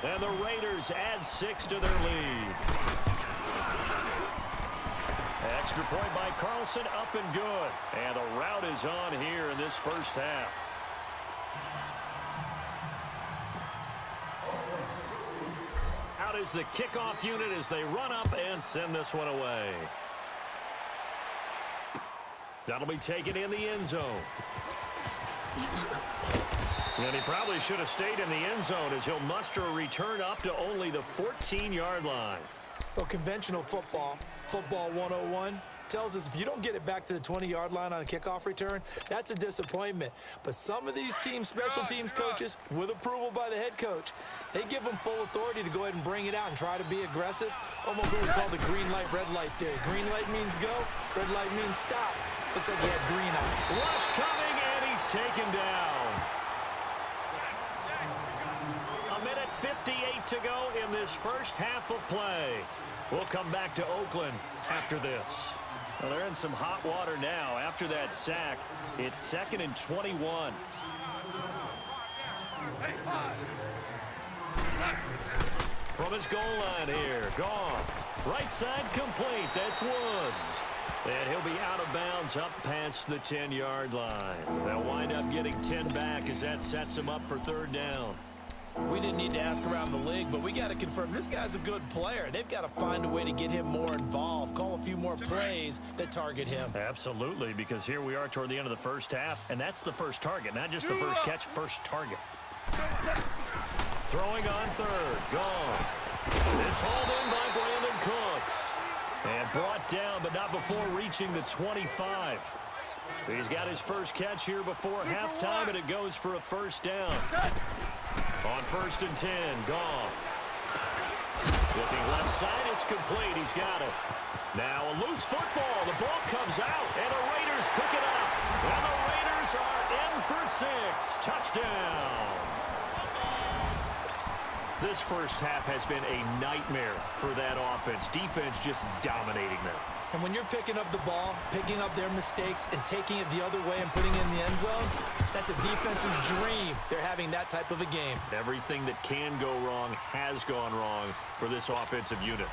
And the Raiders add 6 to their lead. Extra point by Carlson, up and good. And the rout is on here in this first half. Out is the kickoff unit as they run up and send this one away. That'll be taken in the end zone. And he probably should have stayed in the end zone as he'll muster a return up to only the 14-yard line. Well, conventional football 101, tells us if you don't get it back to the 20-yard line on a kickoff return, that's a disappointment. But some of these teams, special teams coaches, with approval by the head coach, they give them full authority to go ahead and bring it out and try to be aggressive. Almost what we call the green light, red light theory. Green light means go, red light means stop. Looks like he had green on. Rush coming, and he's taken down. A minute 58 to go in this first half of play. We'll come back to Oakland after this. Well, they're in some hot water now. After that sack, it's 2nd and 21. From his goal line here, Goff. Right side complete. That's Woods. And he'll be out of bounds up past the 10-yard line. They'll wind up getting 10 back as that sets him up for 3rd down. We didn't need to ask around the league, but we got to confirm this guy's a good player. They've got to find a way to get him more involved, call a few more plays that target him. Absolutely, because here we are toward the end of the first half, and that's the first target, not just the first catch, first target. Throwing on 3rd, gone. It's hauled in by Brandon Cooks. And brought down, but not before reaching the 25. He's got his first catch here before halftime, and it goes for a 1st down. On 1st and 10, Goff. Looking left side, it's complete. He's got it. Now a loose football. The ball comes out, and the Raiders pick it up. And the Raiders are in for 6. Touchdown. This first half has been a nightmare for that offense. Defense just dominating them. And when you're picking up the ball, picking up their mistakes, and taking it the other way and putting it in the end zone, that's a defense's dream. They're having that type of a game. Everything that can go wrong has gone wrong for this offensive unit.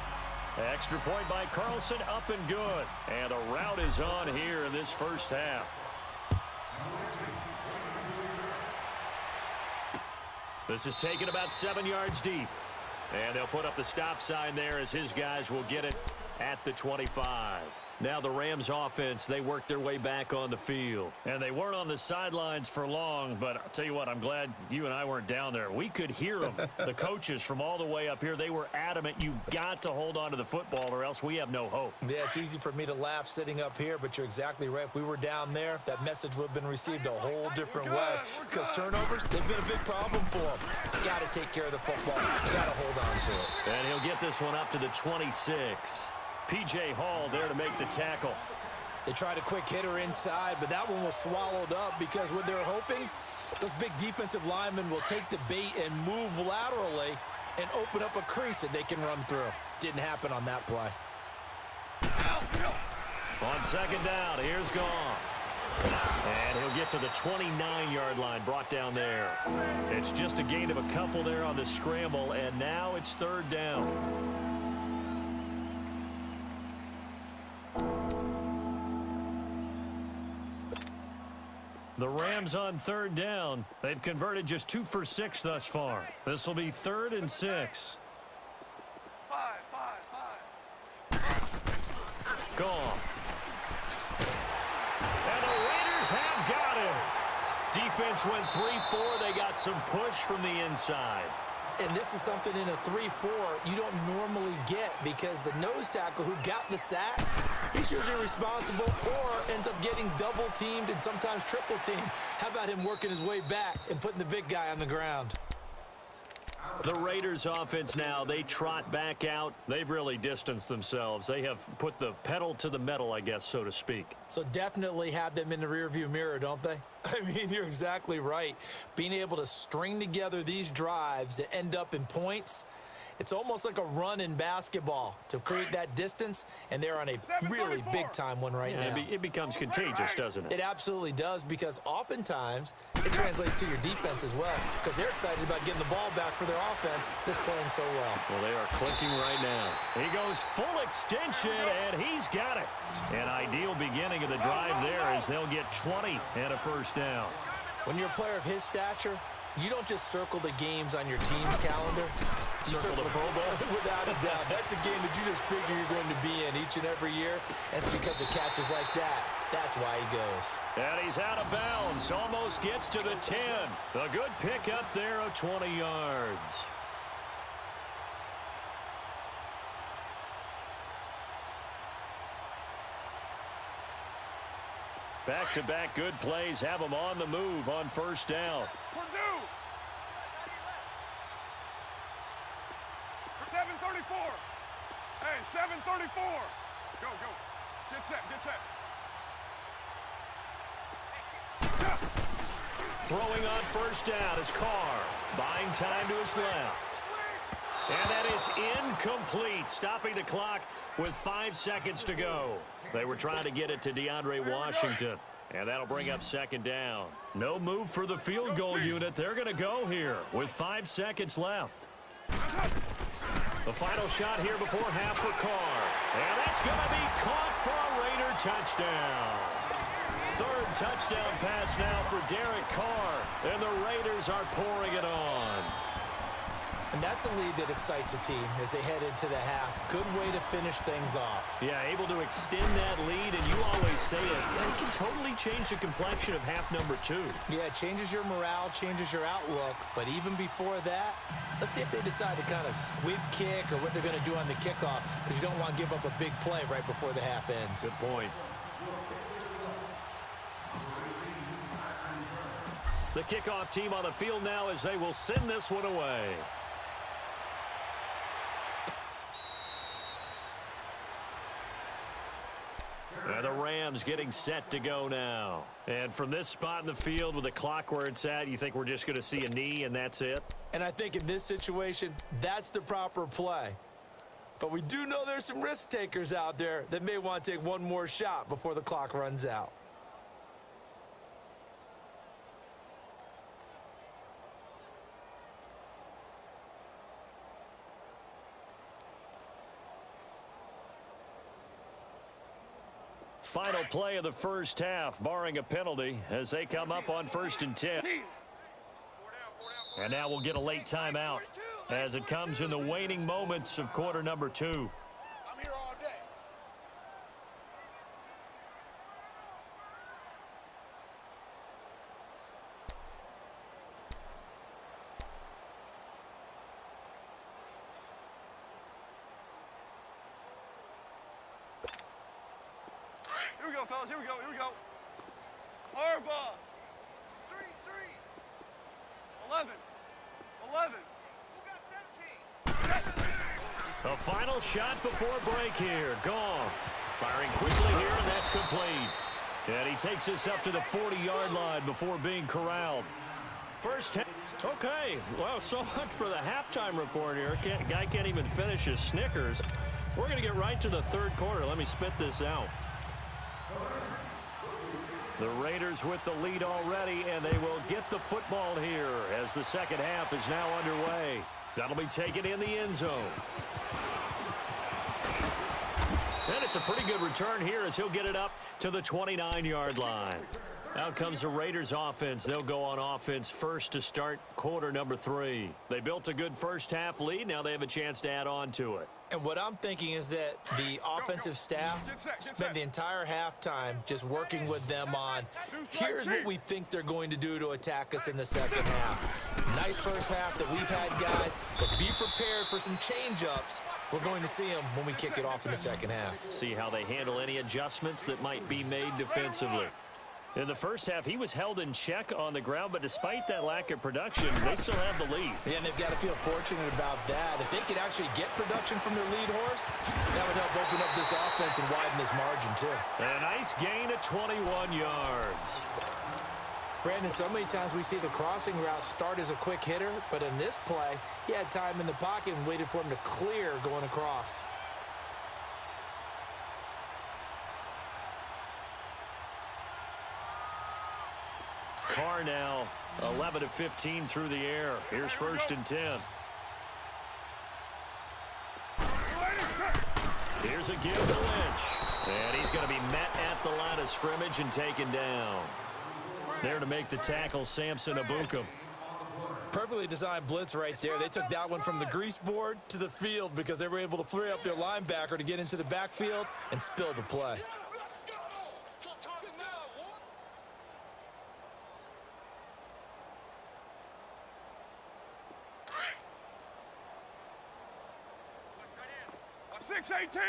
Extra point by Carlson, up and good. And a rout is on here in this first half. This is taken about 7 yards deep. And they'll put up the stop sign there as his guys will get it at the 25. Now the Rams offense, they worked their way back on the field. And they weren't on the sidelines for long, but I'll tell you what, I'm glad you and I weren't down there. We could hear them. The coaches from all the way up here, they were adamant. You've got to hold on to the football or else we have no hope. Yeah, it's easy for me to laugh sitting up here, but you're exactly right. If we were down there, that message would have been received a whole different way. Because turnovers, they've been a big problem for them. Got to take care of the football. Got to hold on to it. And he'll get this one up to the 26. P.J. Hall there to make the tackle. They tried a quick hitter inside, but that one was swallowed up because what they're hoping, those big defensive linemen will take the bait and move laterally and open up a crease that they can run through. Didn't happen on that play. On 2nd down, here's Goff. And he'll get to the 29-yard line, brought down there. It's just a gain of a couple there on the scramble, and now it's 3rd down. The Rams on 3rd down. They've converted just 2 for 6 thus far. This will be 3rd and 6. Gone. And the Raiders have got him. Defense went 3-4. They got some push from the inside. And this is something in a 3-4 you don't normally get because the nose tackle who got the sack, he's usually responsible or ends up getting double-teamed and sometimes triple-teamed. How about him working his way back and putting the big guy on the ground? The Raiders offense now, they trot back out. They've really distanced themselves. They have put the pedal to the metal, I guess, so to speak. So definitely have them in the rearview mirror, don't they? I mean, you're exactly right. Being able to string together these drives that end up in points, It's almost like a run in basketball to create that distance, and they're on a really big-time one right now. It becomes contagious, doesn't it? It absolutely does, because oftentimes it translates to your defense as well, because they're excited about getting the ball back for their offense that's playing so well. Well, they are clicking right now. He goes full extension, and he's got it. An ideal beginning of the drive there as they'll get 20 and a first down. When you're a player of his stature, you don't just circle the games on your team's calendar. You circle the Pro Bowl. Without a doubt. That's a game that you just figure you're going to be in each and every year. And it's because of catches like that. That's why he goes. And he's out of bounds. Almost gets to the 10. A good pickup there of 20 yards. Back-to-back good plays have them on the move on first down. Purdue! For 7:34. Hey, 7:34. Go, go. Get set, get set. Throwing on first down is Carr. Buying time to his left. And that is incomplete, stopping the clock with 5 seconds to go. They were trying to get it to DeAndre Washington, and that'll bring up second down. No move for the field goal unit. They're going to go here with 5 seconds left. The final shot here before half for Carr, and that's going to be caught for a Raider touchdown. Third touchdown pass now for Derek Carr, and the Raiders are pouring it on. And that's a lead that excites a team as they head into the half. Good way to finish things off. Yeah, able to extend that lead, and you always say it. It can totally change the complexion of half number 2. Yeah, it changes your morale, changes your outlook. But even before that, let's see if they decide to kind of squib kick or what they're going to do on the kickoff, because you don't want to give up a big play right before the half ends. Good point. The kickoff team on the field now as they will send this one away. And the Rams getting set to go now. And from this spot in the field with the clock where it's at, you think we're just going to see a knee and that's it? And I think in this situation, that's the proper play. But we do know there's some risk takers out there that may want to take one more shot before the clock runs out. Final play of the first half, barring a penalty, as they come up on 1st and 10. And now we'll get a late timeout as it comes in the waning moments of quarter number 2. I'm here all day. Here we go, fellas. Here we go. Here we go. Harbaugh. 3-3. 11. 11. Who got 17? The final shot before break here. Goff firing quickly here, and that's complete. And he takes this up to the 40-yard line before being corralled. First half. Okay, well, so much for the halftime report here. Guy can't even finish his Snickers. We're going to get right to the third quarter. Let me spit this out. The Raiders with the lead already, and they will get the football here as the second half is now underway. That'll be taken in the end zone. And it's a pretty good return here as he'll get it up to the 29-yard line. Out comes the Raiders offense. They'll go on offense first to start quarter number 3. They built a good first half lead. Now they have a chance to add on to it. And what I'm thinking is that the offensive staff spent the entire halftime just working with them on, here's what we think they're going to do to attack us in the second half. Nice first half that we've had, guys, but be prepared for some change-ups. We're going to see them when we kick it off in the second half. See how they handle any adjustments that might be made defensively. In the first half, he was held in check on the ground, but despite that lack of production, they still have the lead. Yeah, and they've got to feel fortunate about that. If they could actually get production from their lead horse, that would help open up this offense and widen this margin, too. A nice gain of 21 yards. Brandon, so many times we see the crossing route start as a quick hitter, but in this play, he had time in the pocket and waited for him to clear going across. Carr now 11 of 15 through the air. Here's 1st and 10. Here's a give to Lynch. And he's going to be met at the line of scrimmage and taken down. There to make the tackle, Samson Abukum. Perfectly designed blitz right there. They took that one from the grease board to the field because they were able to free up their linebacker to get into the backfield and spill the play. Watch 6-18.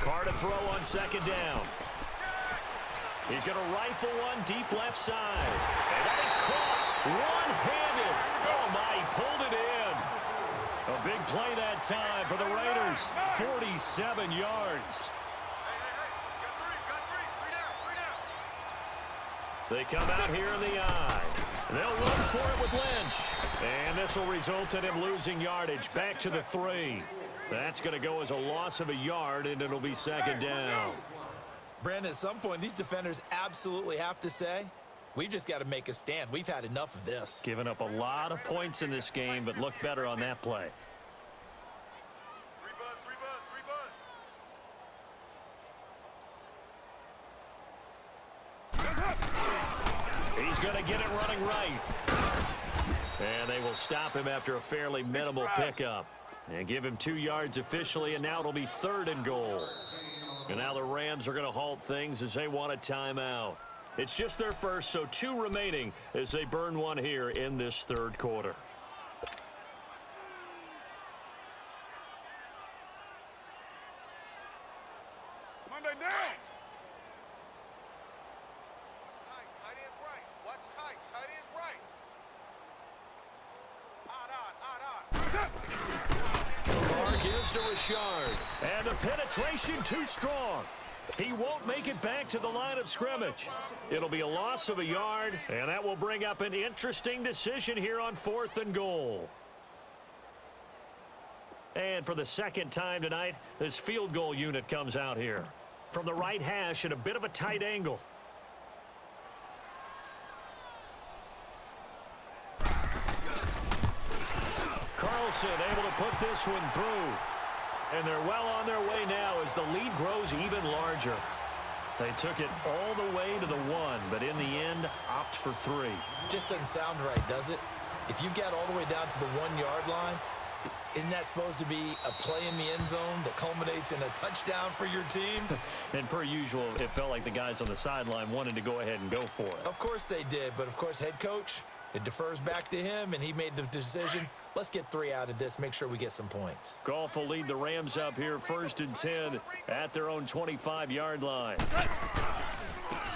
Carr to throw on 2nd down. He's going to rifle one deep left side. And that is caught one-handed. Oh, my, he pulled it in. A big play that time for the Raiders. 47 yards. They come out here in the eye. They'll run for it with Lynch. And this will result in him losing yardage. Back to the 3. That's going to go as a loss of a yard, and it'll be 2nd down. Brandon, at some point, these defenders absolutely have to say, we've just got to make a stand. We've had enough of this. Giving up a lot of points in this game, but looked better on that play. He's going to get it running right. And they will stop him after a fairly minimal pickup. And give him 2 yards officially, and now it'll be 3rd and goal. And now the Rams are going to halt things as they want a timeout. It's just their first, so 2 remaining as they burn one here in this 3rd quarter. Monday down. Watch tight, tight is right. Watch tight, tight is right. Carr gives to Richard. And the penetration too strong. He won't make it back to the line of scrimmage. It'll be a loss of a yard, and that will bring up an interesting decision here on 4th and goal. And for the 2nd time tonight, this field goal unit comes out here. From the right hash at a bit of a tight angle. Carlson able to put this one through. And they're well on their way now as the lead grows even larger. They took it all the way to the 1, but in the end, opt for 3. Just doesn't sound right, does it? If you get all the way down to the 1-yard line, isn't that supposed to be a play in the end zone that culminates in a touchdown for your team? And per usual, it felt like the guys on the sideline wanted to go ahead and go for it. Of course they did, but of course head coach, it defers back to him, and he made the decision. Let's get 3 out of this, make sure we get some points. Goff will lead the Rams up here 1st and 10 at their own 25-yard line.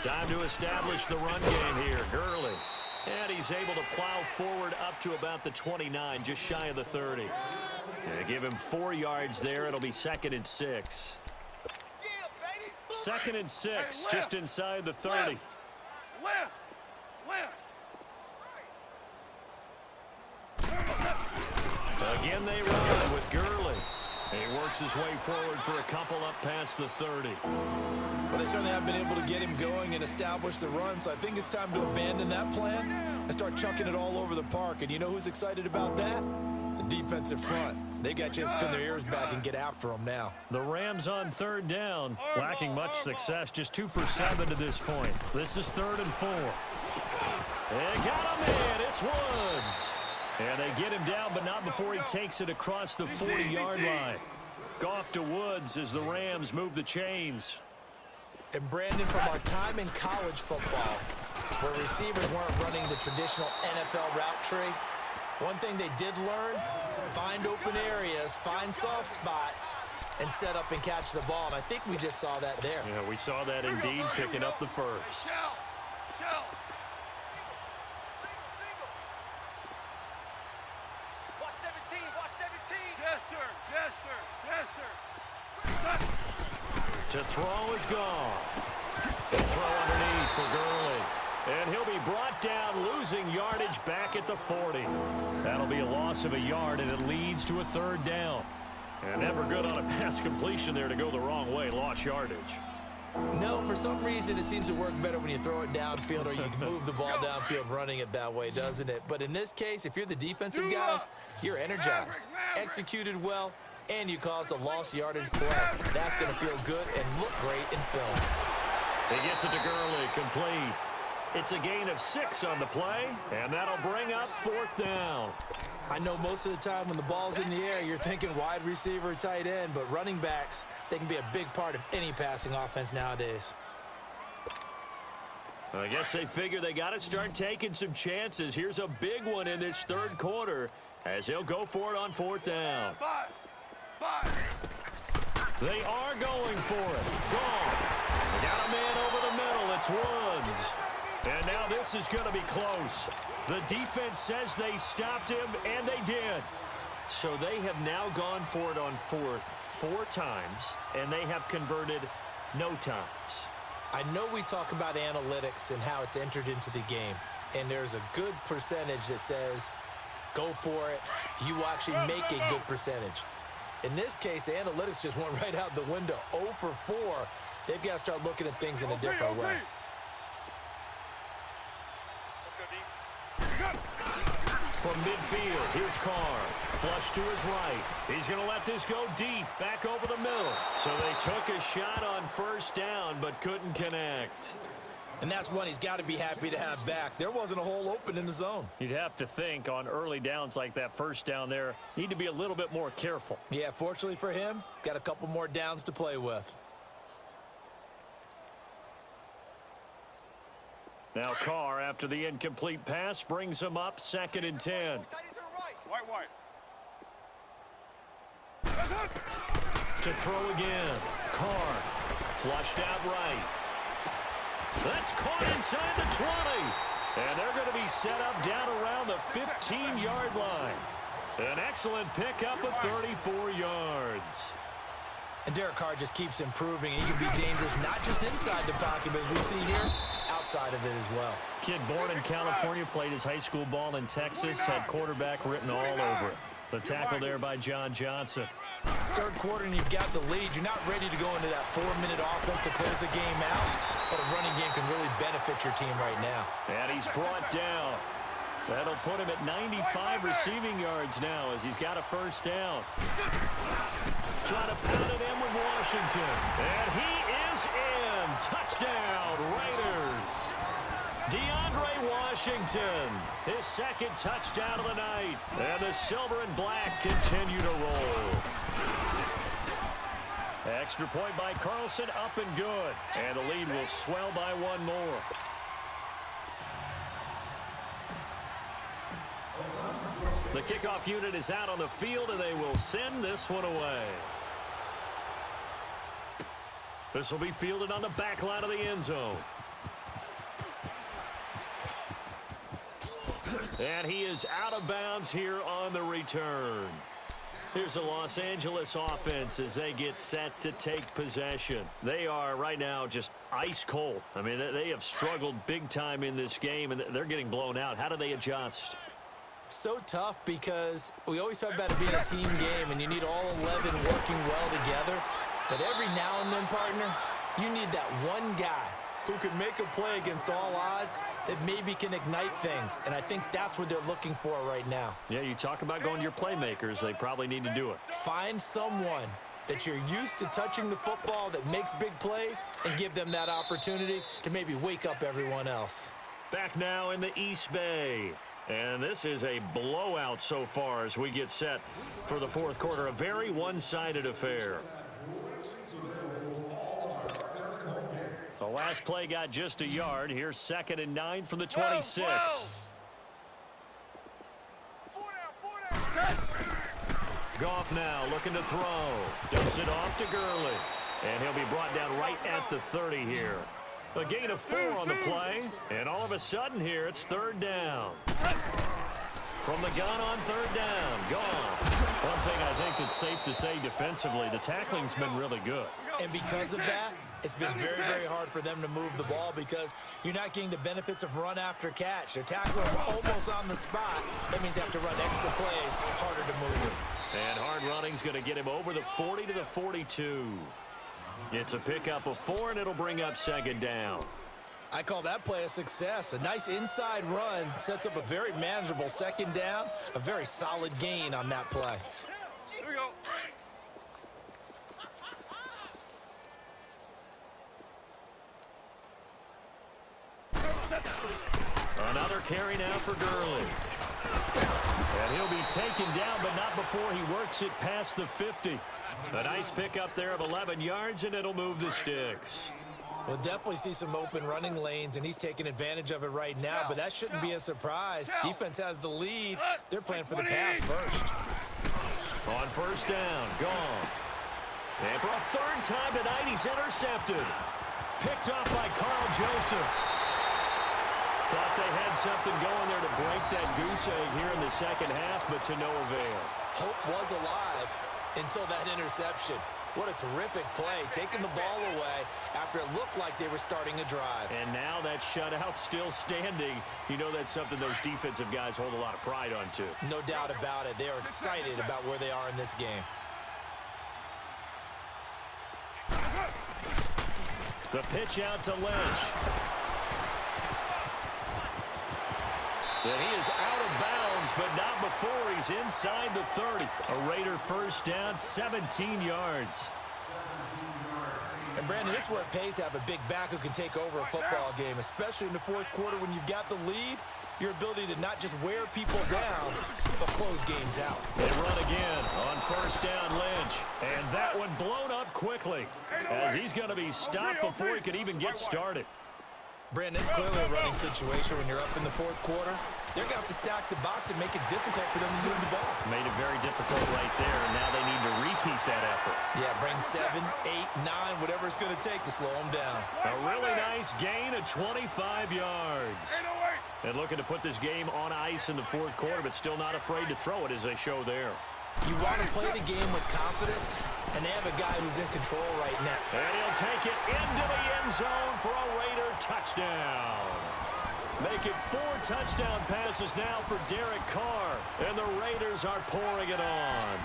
Time to establish the run game here. Gurley. And he's able to plow forward up to about the 29, just shy of the 30. And give him 4 yards there. It'll be 2nd and 6. 2nd and 6, just inside the 30. Left. Again, they run with Gurley. He works his way forward for a couple up past the 30. Well, they certainly have been able to get him going and establish the run, so I think it's time to abandon that plan and start chucking it all over the park. And you know who's excited about that? The defensive front. They got a chance to pin their ears back and get after them now. The Rams on 3rd down, lacking much success, just 2 for 7 to this point. This is 3rd and 4. They got him in. It's Woods. And they get him down, but not before he takes it across the 40-yard line. Goff to Woods as the Rams move the chains. And Brandon, from our time in college football, where receivers weren't running the traditional NFL route tree, one thing they did learn, find open areas, find soft spots, and set up and catch the ball. And I think we just saw that there. Yeah, we saw that indeed, picking up the first. Shell. Watch 17, watch 17. Jester. To throw is Goff. They throw underneath for Gurley. And he'll be brought down, losing yardage back at the 40. That'll be a loss of a yard, and it leads to a third down. And never good on a pass completion there to go the wrong way. Lost yardage. No, for some reason, it seems to work better when you throw it downfield or you can move the ball downfield running it that way, doesn't it? But in this case, if you're the defensive guys, you're energized, executed well, and you caused a lost yardage play. That's going to feel good and look great in film. He gets it to Gurley, complete. It's a gain of 6 on the play, and that'll bring up 4th down. I know most of the time when the ball's in the air, you're thinking wide receiver, tight end, but running backs, they can be a big part of any passing offense nowadays. I guess they figure they got to start taking some chances. Here's a big one in this third quarter as he'll go for it on 4th down. 5. They are going for it. Goff. They got a man over the middle. It's Woods. And now this is going to be close. The defense says they stopped him, and they did. So they have now gone for it on 4th 4 times, and they have converted no times. I know we talk about analytics and how it's entered into the game, and there's a good percentage that says go for it. You actually make a good percentage. In this case, the analytics just went right out the window. 0 for 4. They've got to start looking at things in a different way. From midfield, here's Carr. Flush to his right. He's going to let this go deep, back over the middle. So they took a shot on 1st down, but couldn't connect. And that's one he's got to be happy to have back. There wasn't a hole open in the zone. You'd have to think on early downs like that 1st down there, need to be a little bit more careful. Yeah, fortunately for him, got a couple more downs to play with. Now Carr, after the incomplete pass, brings him up 2nd and 10. White. To throw again. Carr, flushed out right. That's caught inside the 20. And they're going to be set up down around the 15-yard line. An excellent pickup of 34 yards. And Derek Carr just keeps improving. He can be dangerous not just inside the pocket, but as we see here, outside of it as well. Kid born in California, played his high school ball in Texas, had quarterback written all over it. The tackle there by John Johnson. Third quarter and you've got the lead. You're not ready to go into that 4-minute offense to close the game out, but a running game can really benefit your team right now. And he's brought down. That'll put him at 95 receiving yards now as he's got a 1st down. Trying to pound it in with Washington. And he is in. Touchdown, Raiders. DeAndre Washington, his 2nd touchdown of the night. And the silver and black continue to roll. Extra point by Carlson, up and good. And the lead will swell by 1 more. The kickoff unit is out on the field, and they will send this one away. This will be fielded on the back line of the end zone. And he is out of bounds here on the return. Here's the Los Angeles offense as they get set to take possession. They are right now just ice cold. I mean, they have struggled big time in this game, and they're getting blown out. How do they adjust? So tough because we always talk about it being a team game and you need all 11 working well together. But every now and then, partner, you need that one guy who can make a play against all odds that maybe can ignite things. And I think that's what they're looking for right now. Yeah, you talk about going to your playmakers. They probably need to do it. Find someone that you're used to touching the football that makes big plays and give them that opportunity to maybe wake up everyone else. Back now in the East Bay. And this is a blowout so far as we get set for the 4th quarter. A very one-sided affair. The last play got just a yard. Here's 2nd and 9 from the 26. Goff now looking to throw. Dumps it off to Gurley. And he'll be brought down right at the 30 here. A gain of 4 on the play. And all of a sudden here, it's 3rd down. From the gun on 3rd down. Goff. One thing I think that's safe to say defensively, the tackling's been really good. And because of that, it's been very, very hard for them to move the ball because you're not getting the benefits of run after catch. They're tackling almost on the spot. That means they have to run extra plays, harder to move it. And hard running's going to get him over the 40 to the 42. It's a pickup of 4, and it'll bring up second down. I call that play a success. A nice inside run sets up a very manageable second down, a very solid gain on that play. Here we go. Another carry now for Gurley. And he'll be taken down, but not before he works it past the 50. A nice pickup there of 11 yards, and it'll move the sticks. We'll definitely see some open running lanes, and he's taking advantage of it right now, but that shouldn't be a surprise. Defense has the lead. They're playing for the pass first. On first down, gone. And for a third time tonight, he's intercepted. Picked off by Carl Joseph. Thought they had something going there to break that goose egg here in the second half, but to no avail. Hope was alive until that interception. What a terrific play, taking the ball away after it looked like they were starting a drive. And now that shutout still standing. You know that's something those defensive guys hold a lot of pride on, too. No doubt about it. They are excited about where they are in this game. The pitch out to Lynch. And he is out of bounds, but not before he's inside the 30. A Raider first down, 17 yards. And, Brandon, this is where it pays to have a big back who can take over a football game, especially in the fourth quarter when you've got the lead. Your ability to not just wear people down, but close games out. They run again on first down, Lynch. And that one blown up quickly as he's going to be stopped before he could even get started. Brandon, it's clearly a running situation when you're up in the fourth quarter. They're going to have to stack the box and make it difficult for them to move the ball. Made it very difficult right there, and now they need to repeat that effort. Yeah, bring 7, 8, 9, whatever it's going to take to slow them down. A really nice gain of 25 yards. And looking to put this game on ice in the fourth quarter, but still not afraid to throw it as they show there. You want to play the game with confidence, and they have a guy who's in control right now. And he'll take it into the end zone for a Raider touchdown. Make it 4 touchdown passes now for Derek Carr, and the Raiders are pouring it on.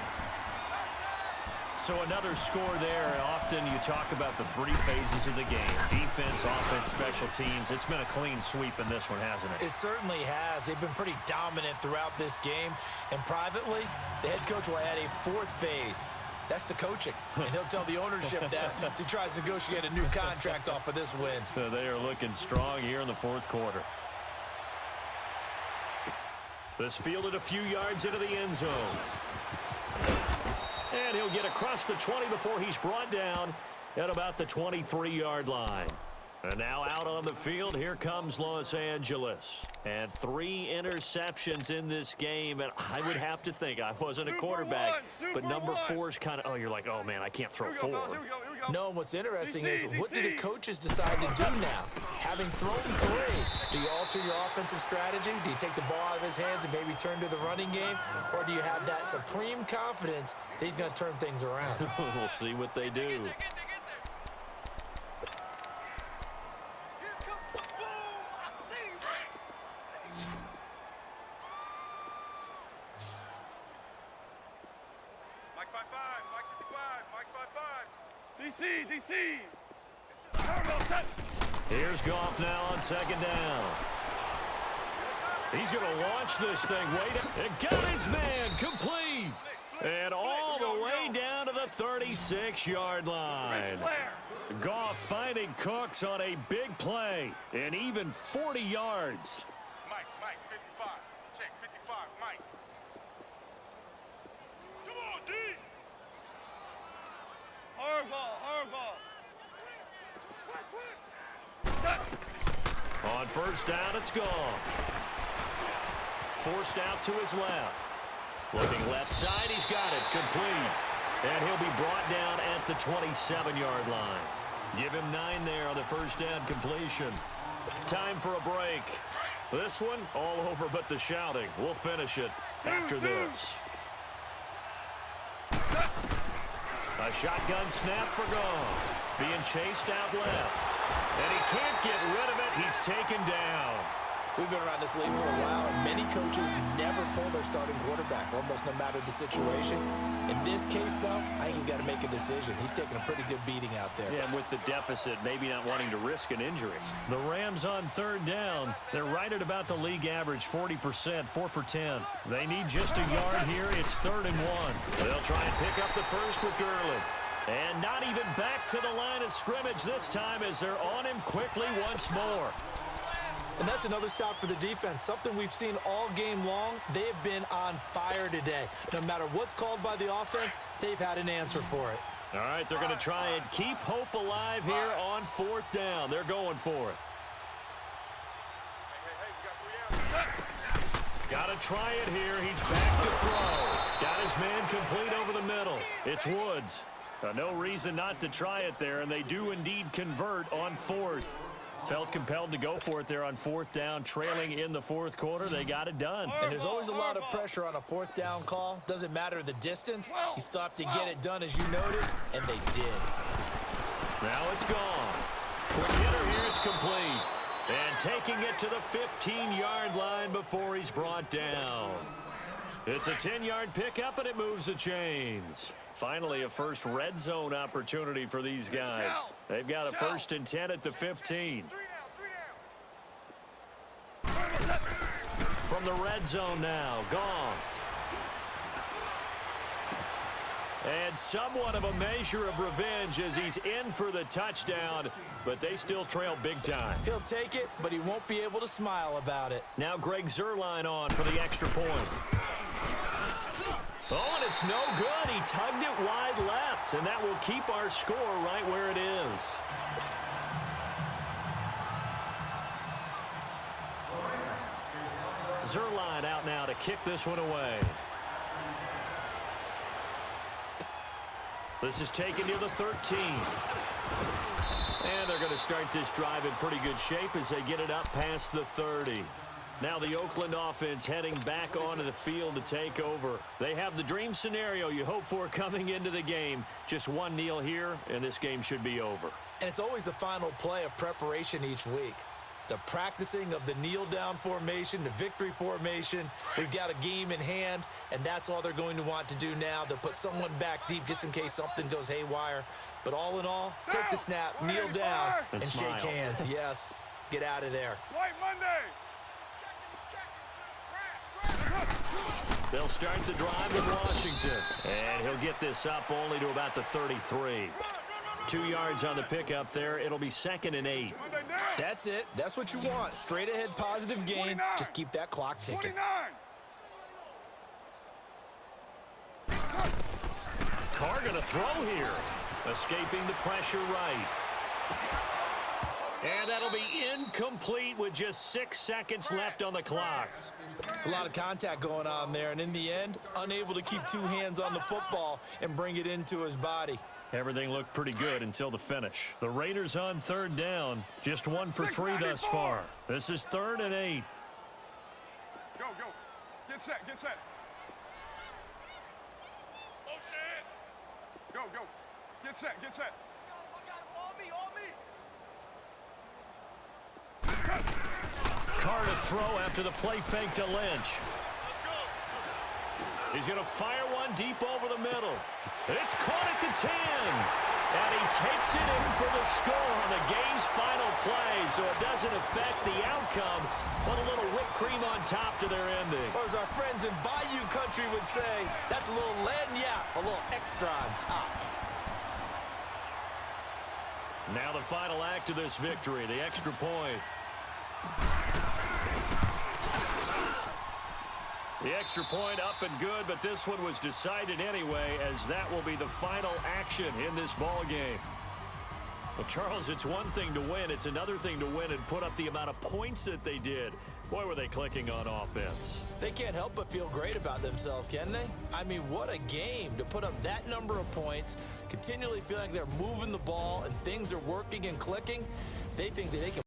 So another score there. Often you talk about the 3 phases of the game. Defense, offense, special teams. It's been a clean sweep in this one, hasn't it? It certainly has. They've been pretty dominant throughout this game. And privately, the head coach will add a 4th phase. That's the coaching. And he'll tell the ownership that as he tries to negotiate a new contract off of this win. They are looking strong here in the fourth quarter. This fielded a few yards into the end zone. And he'll get across the 20 before he's brought down at about the 23-yard line. And now out on the field, here comes Los Angeles. And 3 interceptions in this game. And I would have to think, I wasn't a quarterback, but number 4 is kind of, oh, you're like, oh, man, I can't throw 4. No, what's interesting is what do the coaches decide to do now? Having thrown 3, do you alter your offensive strategy? Do you take the ball out of his hands and maybe turn to the running game? Or do you have that supreme confidence that he's going to turn things around? We'll see what they do. DC! Here's Goff now on second down. He's going to launch this thing. And got his man complete. And all the way down to the 36-yard line. Goff finding Cooks on a big play. And even 40 yards. Mike, 55. Check, 55, Mike. Come on, D! Hardball. On first down, it's Goff. Forced out to his left. Looking left side, he's got it. Complete. And he'll be brought down at the 27-yard line. Give him 9 there on the first down completion. Time for a break. This one, all over but the shouting. We'll finish it after this. A shotgun snap for Goff. Being chased out left. And he can't get rid of it. He's taken down. We've been around this league for a while, and many coaches never pull their starting quarterback, almost no matter the situation. In this case, though, I think he's got to make a decision. He's taking a pretty good beating out there. Yeah, and with the deficit, maybe not wanting to risk an injury. The Rams on third down. They're right at about the league average, 40%, 4 for 10. They need just a yard here. It's 3rd and 1. They'll try and pick up the first with Gurley. And not even back to the line of scrimmage this time as they're on him quickly once more. And that's another stop for the defense, something we've seen all game long. They have been on fire today. No matter what's called by the offense, they've had an answer for it. All right, they're going to try and keep hope alive here on 4th down. They're going for it. Got to try it here. He's back to throw. Got his man complete over the middle. It's Woods. No reason not to try it there, and they do indeed convert on 4th. Felt compelled to go for it there on 4th down, trailing in the 4th quarter. They got it done. And there's always a lot of pressure on a 4th down call. Doesn't matter the distance. You still have to get it done, as you noted, and they did. Now it's gone. Quick hitter here, it's complete. And taking it to the 15-yard line before he's brought down. It's a 10-yard pickup, and it moves the chains. Finally, a first red zone opportunity for these guys. They've got a 1st and 10 at the 15. From the red zone now, Goff. And somewhat of a measure of revenge as he's in for the touchdown, but they still trail big time. He'll take it, but he won't be able to smile about it. Now Greg Zuerlein on for the extra point. Oh, and it's no good. He tugged it wide left, and that will keep our score right where it is. Zuerlein out now to kick this one away. This is taken near the 13. And they're going to start this drive in pretty good shape as they get it up past the 30. Now the Oakland offense heading back onto the field to take over. They have the dream scenario you hope for coming into the game. Just one kneel here, and this game should be over. And it's always the final play of preparation each week. The practicing of the kneel-down formation, the victory formation. We've got a game in hand, and that's all they're going to want to do now. They'll put someone back deep just in case something goes haywire. But all in all, take the snap, kneel down, and shake hands. Yes, get out of there. White Monday. They'll start the drive in Washington. And he'll get this up only to about the 33. 2 yards on the pickup there. It'll be 2nd and 8. That's it. That's what you want. Straight ahead positive gain. Just keep that clock ticking. 29. Carr going to throw here. Escaping the pressure right. And that'll be incomplete with just 6 seconds left on the clock. It's a lot of contact going on there, and in the end, unable to keep 2 hands on the football and bring it into his body. Everything looked pretty good until the finish. The Raiders on 3rd down, just 1 for 3 thus far. This is 3rd and 8. Go, go. Get set, get set. Oh, shit. Go, go. Get set, get set. I got him on me, on me. Carr to throw after the play fake to Lynch. Let's go. He's going to fire one deep over the middle. It's caught at the 10. And he takes it in for the score on the game's final play, so it doesn't affect the outcome, but a little whipped cream on top to their ending. Or as our friends in Bayou country would say, that's a little lagniappe, a little extra on top. Now the final act of this victory, the extra point. The extra point up and good, but this one was decided anyway, as that will be the final action in this ball game. Well, Charles, it's one thing to win. It's another thing to win and put up the amount of points that they did. Boy, were they clicking on offense. They can't help but feel great about themselves, can they? I mean, what a game to put up that number of points, continually feeling like they're moving the ball and things are working and clicking. They think that they can